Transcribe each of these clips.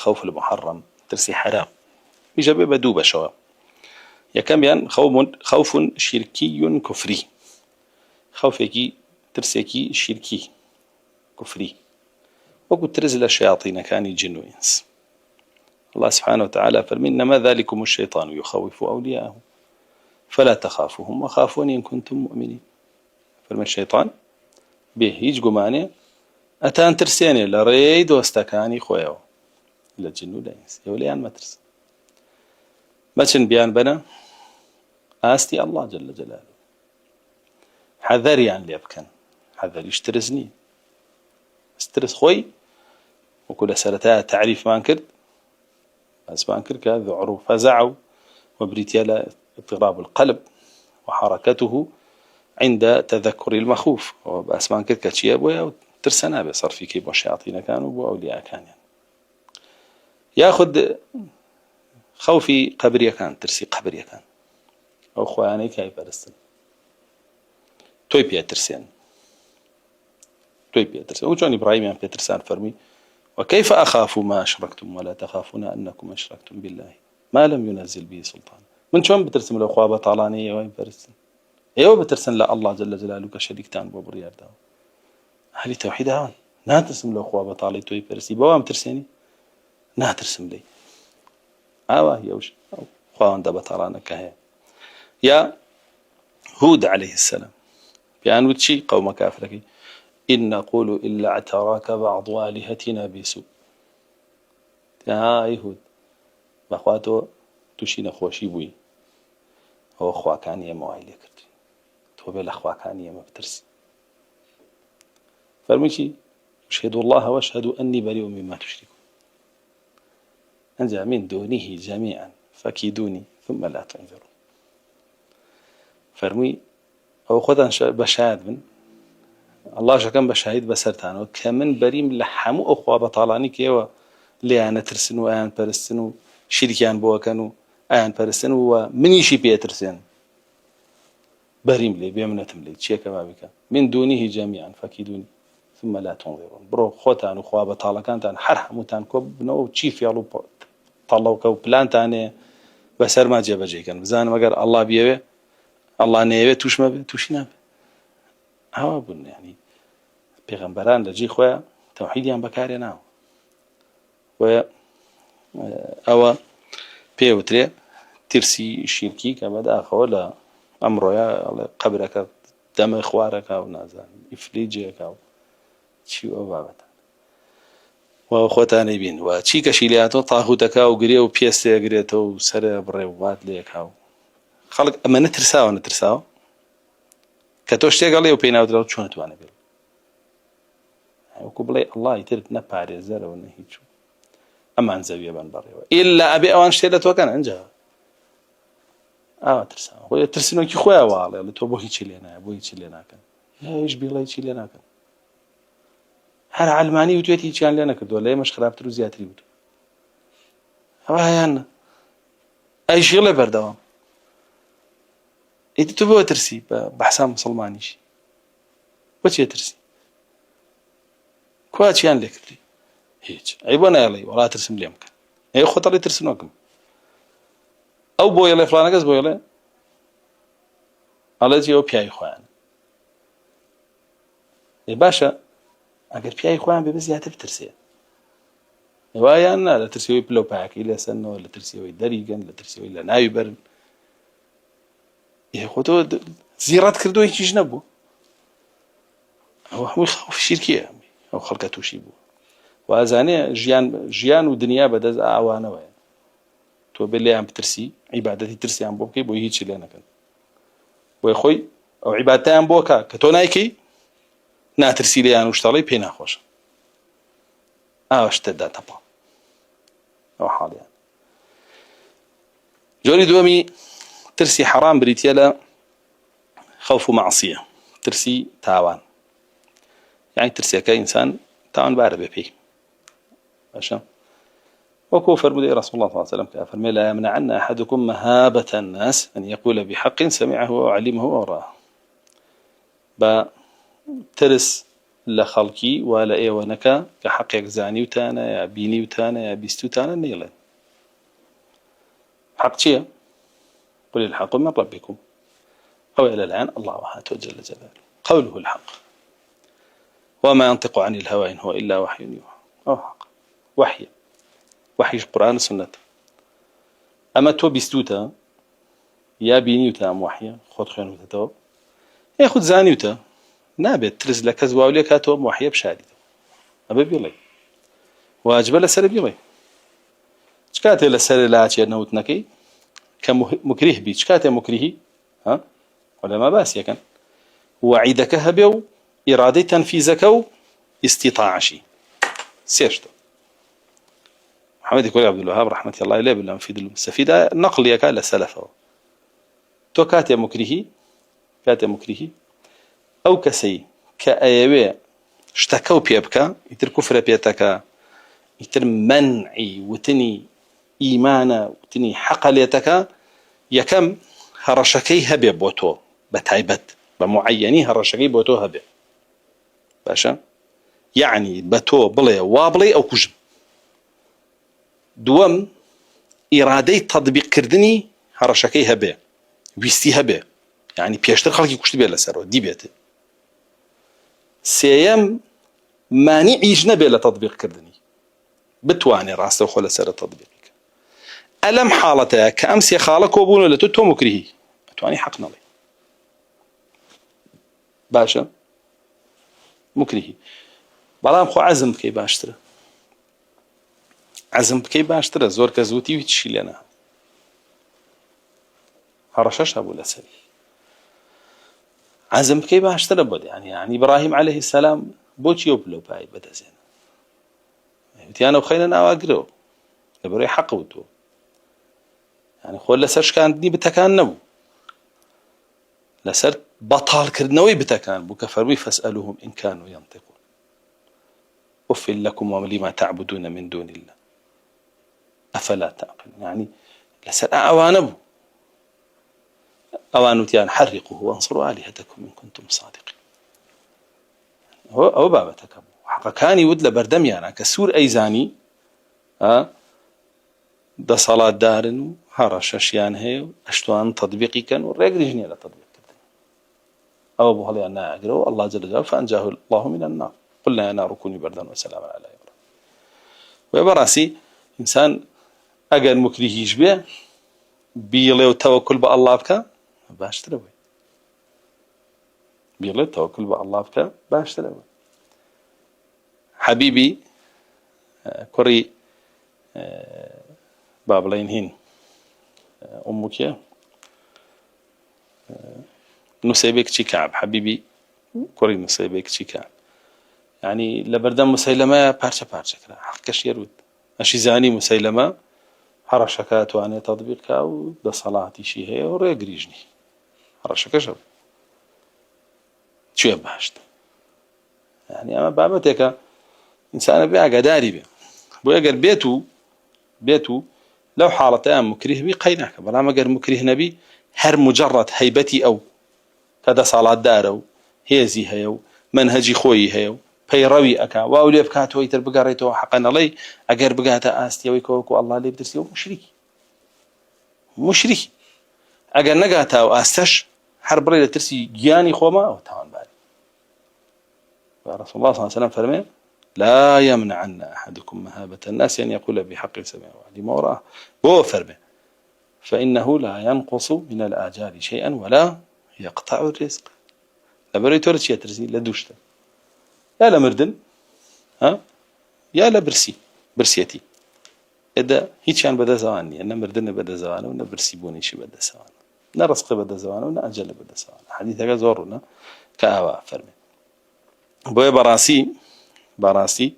خوف المحرم ترسي حرام يجب بدوبة شوا يكم يعني خوف شركي كفري خوفك ترسيكي شركي كفري وقلت ترزل الشياطين كان جن وإنس الله سبحانه وتعالى فرمي إنما ذلكم الشيطان يخوف أولياءه فلا تخافوهم وخافوني إن كنتم مؤمنين. فرمي الشيطان به يجقو ماني أتان ترسيني لريد واستكاني خويو إلا الجن ولا إنس يوليان ما ترس ماشن بيان بنا آستي الله جل جلاله حذري عن ليبكن حذري اشترزني استرس خوي وكل سلتها تعريف ما انكرت بس ما انكر كذا عروف فزعوا وبريتيالا اضطراب القلب وحركته عند تذكر المخوف بس ما انكر كشيء ابويا ترسنا بصار في كيف الشياطين كانوا واولياء كان يعني ياخذ خوفي قبريه كان ترسي قبريه كان او خواني كيف ارسل توي بيترسين وجون إبراهيم يعني بيترسان فرمي وكيف أخاف ما أشركتم ولا تخافون أنكم أشركتم بالله ما لم ينزل به سلطان من شون بترسم له خوابة طالانية وين برسم ايوه بترسم لا الله جل جلاله كشريك تان بوبريار داو هل توحيد هون نا ترسم له خوابة طالي توي برسي بوام ترسيني نا ترسم لي هي وش خوان دبا طالانا كهي يا هود عليه السلام بيان وتشي قوم كافرك إن نقول إلا اعتراك بعض آلهتنا بسوء يا يهود بأخواتو تشين خوشي بوي هو خواكانية موعيلي كرتي توبي لخواكانية ما بترسي فرميشي أشهد الله وأشهد أني بريء مما تشركون أنزع من دونه جميعا فكيدوني ثم لا تنظرون فرمي أو خذا بشهاد من الله شكن بشهيد بسرتان وكمن بريم لحمو أخوة بطالاني كيوا لي أنا ترسنو أنا برسنو شركان بوا كانوا أنا برسنو ومن يشي بيترسن بريم لي بيمنتم لي شيء كما بك من دونه جميعا فكيدوني ثم لا تنظرون برو خوتان أخوة بطالة كانت عن حرحمو تان كوب نو تشيف يالو طلعوا كوب بلان تاني بسر ما جاب جي كان بزان مقر الله بيوي الله نيوي توش ما بي توش نابي هوا بن يعني پیغمبران لجي خويا توحيديان بكاري ناو و او بيوتري ترسي شركي كبدا خولا امره يا قبرك دم اخوارك او نازل افليجك او شي او بابت واخوتاني بين وشي كشيلياتو طاغوتك او غريو بيسه غريتو سر بريوات ليك او خلق اما نترساو كتوشتي قال لي وبيناو شلون تواني بيل وكبلي الله يترك نباري زر ونهيجو أما عن زاوية بان بريوة إلا أبي أوان شتيلة وكان عنجها ترسان هو ترسنو كي خويا والله اللي تو بوهي تشيلينا بوهي تشيلينا كان يا إيش بيلا يتشيلينا كان هر علماني وتويتي كان لنا كدو ولا مش خراب ترو زياتري بدو هوايانا أي شيء لا بردوام إنت تبغى ترسي بحسام مسلمانيش وش ترسي كواتشيان لك تري هيك عيبنا يلي ولا ترسم لي مكان هي خطر ترسموكم او بو يلي فلان قز بو يلي على جيو بياي خوان يا باشا اگر بياي خوان بزياده بترسي هوايا انا لا ترسي بلو باك الى سنه ولا ترسي دريقن لا ترسي الا نايبر يا خطو زيارات كردو هيك جنبو هو يخوف الشركيه او خلقته شيبو وازاني جيان ودنيا بدز اعوانه وين تو بالله عم بترسي عبادتي ترسي عم بوكي بو هيك لنا كان وي خوي او عبادتي عم بوكا كتونايكي نا ترسي لي انا وشتالي بينا خوش اشتد تبا او حال يعني جوني دومي ترسي حرام بريتيلا خوف معصيه ترسي تاوان يعني ترسي كإنسان تاوان بارب فيه عشان وكفر مدي رسول الله صلى الله عليه وسلم كافر لا يمنعن أحدكم مهابة الناس أن يقول بحق سمعه وعلمه وراه بترس لخلقي ولا إيوانك كحقك زاني وتانا يا بيني وتانا يا بيستو تانا نيلين حق شيء قل الحق من ربكم أو إلى الآن الله وحده جل جلاله قوله الحق وما ينطق عن الهوى إن هو إلا وحي يوحى أو حق وحي القرآن والسنة أما تو بيستوتا يا بيني وتا وحي خذ خير وتتو ياخذ زاني وتا نابت ترز لك زواولي كاتو وحي بشادي أبي بيلي واجب لسر بيلي شكاتي لسر لا شيء نوتنكي كمكره بي شكاتي مكرهي ها ولا ما باس يكن وعيدك هبو إرادة تنفيذك استطاع شيء سيرشتو محمد يقول عبد الوهاب رحمة الله عليه بالله مفيد المستفيد نقل يكال سلفه تو كاتي مكرهي أو كسي كأيوه اشتكوا بيبكا يتر كفر بيتكا يتر منعي وتني إيمانا وتني حقليتكا يكم هرشكي هبي بوتو بتعبت بمعيني هرشكي بوتو هبي باشا يعني بتو بلي وابلي أو كجم دوام إرادة تطبيق كردني هرشكي هبي ويستي هبي يعني بيشتر خلقي كشت بيلا سرو دي بيته سيام مانعي جنبي لتطبيق كردني بتواني راسته وخلا سر تطبيقك ألم حالته كأمس يخالك وبون لتتو مكرهي بتواني حقنا لي باشا مكرهي بلام خو عزم بكي باشتره عزم بكي باشتره زور كزوتي ويتشي لنا هرشش أبو الأسد عزم بكي باشتره بود يعني إبراهيم عليه السلام بوش يبلو باي بدا زين تيانا وخينا أواقره لبري حق ودو يعني خول لسرش كان دني بتكان نبو لسر بطال كردنوي بتكان بو كفروي فاسألوهم إن كانوا ينطقون أفل لكم ولما تعبدون من دون الله أفلا تعقلون يعني لسر أعوانبو أوانوتيان حرقوه وانصروا آلهتكم إن كنتم صادقين هو بابتك حقا كان يود لبردم يعني كسور أيزاني ده صلاة دارن هرششيان هي أشتوان تطبيقي كان والرجل جنيه لتطبيق كده أو أبو هلي أنا أجره الله جل جلاله فأنجاه الله من النار قلنا يا نار كوني بردا وسلاما على إبراهيم ويبراسي إنسان أجر مكره يشبه بيلي وتوكل بالله بك باشتري بيلي وتوكل بالله بك باشتري حبيبي كوري بابلين هين أمك نسيبك شي كعب حبيبي كوري نسيبك شي كعب يعني لبردم مسيلمة بارشة كلا حقش يرود أشي زاني مسيلمة حرشكات وأنا تطبيق أو ده صلاتي شي هي وريجريجني حرشك شو شو يبهشت يعني أما بابتك إنسان بيع قداري بيه بويقر بيتو لو حالتان مكره بي قيناك بلا ما قر مكره نبي هر مجرد هيبتي أو كذا صلاة دارو هيزي هيو منهجي خوي هيو بيروي أكا وأولي بكاتو يتر بقاريتو حقنا لي أقر بقاتا آستي ويكوكو الله لي بدرسيو مشركي أقر نقاتا وآستش حرب لي لترسي جياني خوما أو تاوان بالي ورسول الله صلى الله عليه وسلم فرمي لا يمنعن أحدكم مهابة الناس أن يقول بحق سمع وعلي ما وراه هو فرمي فإنه لا ينقص من الآجال شيئا ولا يقطع الرزق لبري تورتش يترزي لدوشته يا لمردن يا برسيتي إذا هيك بدا زواني أنا مردن بدا زوانه ونا برسيبوني شي بدا زوانه نا رزق بدا زوانه ونا أجل بدا زوانه حديثك زورنا كأوا فرمي بوي براسي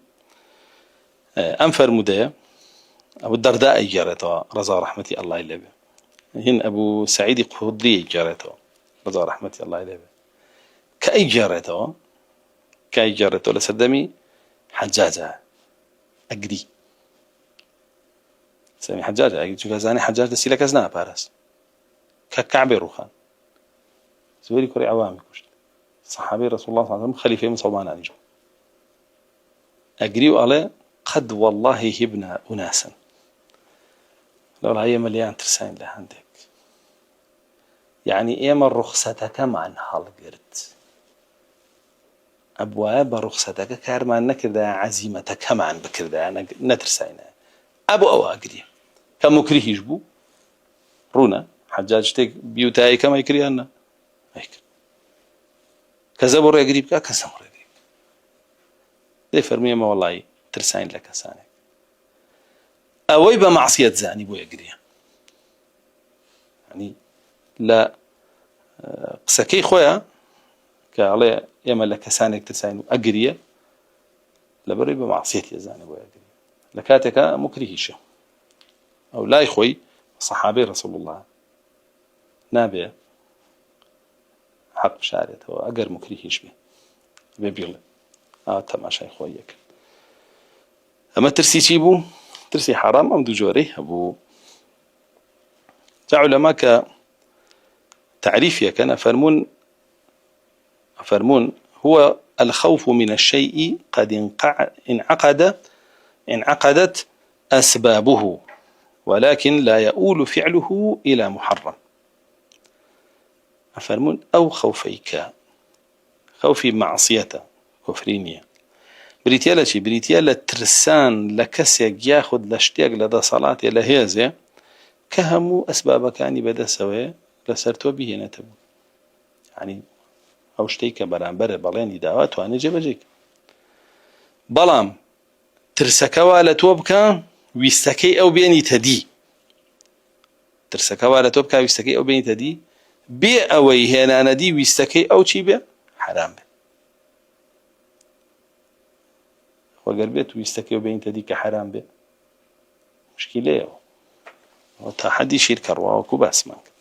أنفر مدية أبو الدرداء جارته رضا رحمة الله عليه هن أبو سعيد الخدري جارته رضا رحمة الله عليه كأي جارته لسدمي حجاجة أجري سامي حجاجة أجري شوف زاني حجاج تسيلك أزنا بارس ككعب روخان زويري كوري عوامي كشت صحابي رسول الله صلى الله عليه وسلم خليفة من صوبان أنجو ئەگری و ئەڵێ قەد والله هبنا أناسا لەوڵا ئێمە لێیان ترساین لە هەندێک، یعنی ئێمە ڕوخسەتەکەمان هەڵگرت، ئەبوایە بە ڕوخسەتەکە کارمان نەکردایە عەزیمەتەکەمان بکردایە نەترساینە ئەبوو ئەوە ئەگریە کە موکریهیش بوو ڕوونە حەجاج شتێک بیوتایی کەمای کریان نا ئەیکرد کەسە بۆ ڕێگری بکە کەسە بۆ ڕێگری بکە دەی فەرمووی ئێمە وەڵی ترساین لە کەسانێک ئەوەی بە مەعسیەت زانی بۆ ئەگریە، ینی لە قسەکەی خۆیە کە ئەڵێ ئێمە لە کەسانێک ترساین و ئەگریە لەبەرەوەی بە مەعسیەت یەزانێ بۆ ئەگریە لە کاتێکە موکریهیشە ئەو لای خۆی سەحابەی ڕەسوڵ الله نابێ حەق بشارێتەوە ئەگەر موکریهیش بێ بیڵێ ئاوا تەماشای خۆی یەکرد. ئەمە ترسی چی بوو؟ ترسی حرام ئەم دوو جۆرەی هەبوو. جا عولەما کە تعریفیەکەن أفرمون هو الخوف من الشيء قد انعقدت أسبابه ولكن لا يؤول فعله إلى محرم. أفرمون أو خوفيك خوفي معصية كفرينية بريتيالا شي بريتيالا ترسان لكسيك ياخد لشتيق لدى صلاة لهيزة كهمو أسباب كاني بدا سوي لسرتو به نتبو يعني أو شتيك برانبر بلاني دعوات وأنا جيك بلام ترسكوا لتوبكا ويستكي أو بيني تدي ترسكوا لتوبكا ويستكي أو بيني تدي بي أوي هنا ندي ويستكي أو شي بي حرام بي وقال بيت ويستكي أو بيني تدي كحرام بي مشكلة وتحدي شركة رواكو باسمك